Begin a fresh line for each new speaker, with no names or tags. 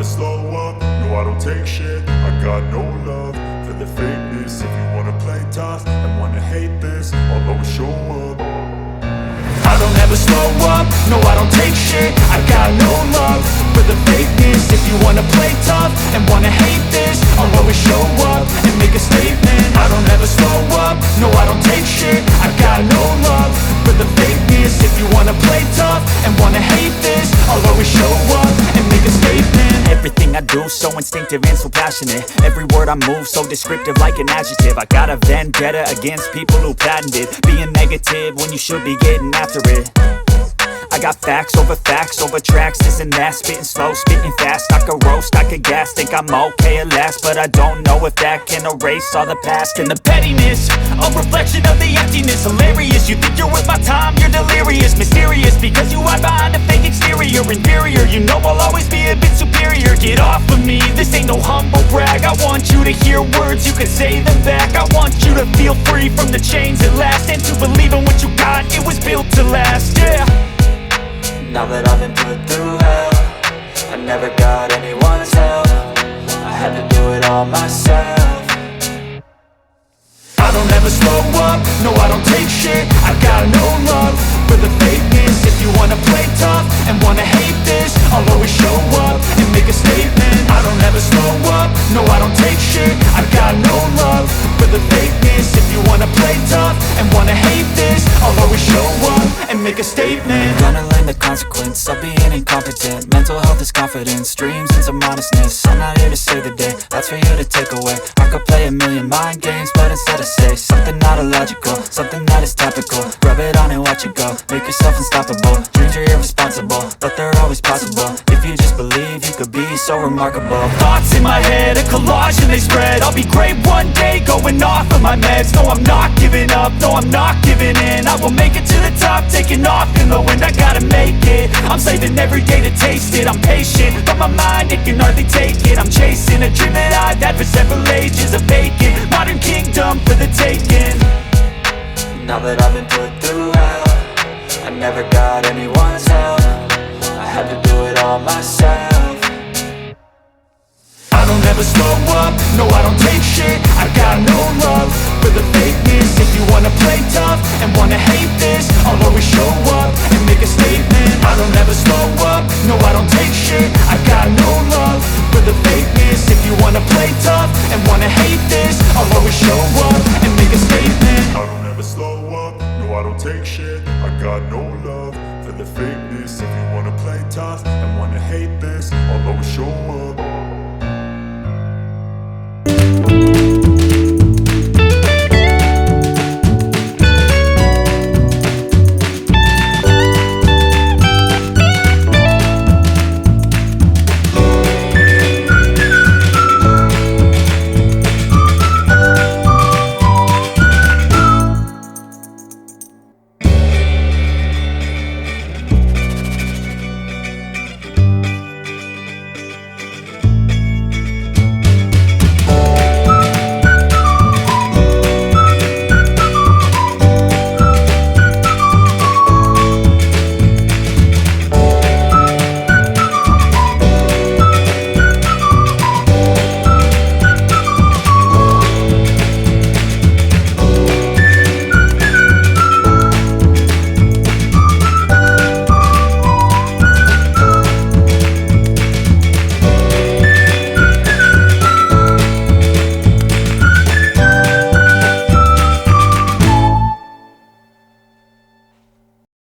slow up, no I don't take shit. I got no love for the fakeness. If you wanna play tough and wanna hate this, I'll always show up. I don't ever slow up, no I don't take shit. I got no love for the fakeness. If you wanna play tough and wanna hate this, I'll always show up and make a statement. I don't ever slow up, no I don't take shit. I got no love for the fakeness. If you wanna play tough and wanna hate this, I'll always show up and make a statement.
Everything I do so instinctive and so passionate. Every word I move so descriptive like an adjective. I got a vendetta against people who patented being negative when you should be getting after it. I got facts over tracks, this and that. Spitting slow, spitting fast, I could roast, I could gas. Think I'm okay at last, but I don't know if that can erase all the past. And the pettiness, a reflection of the emptiness. Hilarious, you think you're worth my time, you're delirious. Mysterious, because you hide behind a fake exterior. Inferior, you know I'll always be a bit superior. Get off of me, this ain't no humble brag. I want you to hear words, you can say them back. I want you to feel free from the chains at last, and to believe in what you got, it was built to last, yeah.
Now that I've been put through hell, I never got anyone's help. I had to do it all myself.
I don't ever slow up, no I don't take shit. I got no love for the fakeness. If you wanna play tough and wanna hate this, I'll always show up and make a statement. I don't ever slow up, no I don't take shit. I got no love for the fakeness. If you wanna play tough and wanna hate this, I'll always show up and make a statement.
Gonna learn the consequence of being incompetent. Mental health is confidence, dreams and some honestness. I'm not here to save the day, that's for you to take away. I could play a million mind games, but instead I say something not illogical, something that is topical. Rub it on and watch it go, make yourself unstoppable. Dreams are irresponsible, but they're always possible. If you just believe, you could be so remarkable.
Thoughts in my head, a collage and they spread. I'll be great one day, going off of my meds. No, I'm not giving up, no, I'm not giving in. I will make it to the top, taking off in the wind. I gotta make it, I'm saving every day to taste it. I'm patient, but my mind, it can hardly take it. I'm chasing a dream that I've had for several ages. A vacant, modern kingdom for the taking.
Now that I've been put through hell, I never got anyone's help. I had to do it all myself.
I don't ever slow up, no I don't take shit. I got no love for the fakeness. If you wanna play tough and wanna hate this, I'll always show up and make a statement. I don't ever slow up, no I don't take shit. I got no love for the fakeness. If you wanna play tough and wanna hate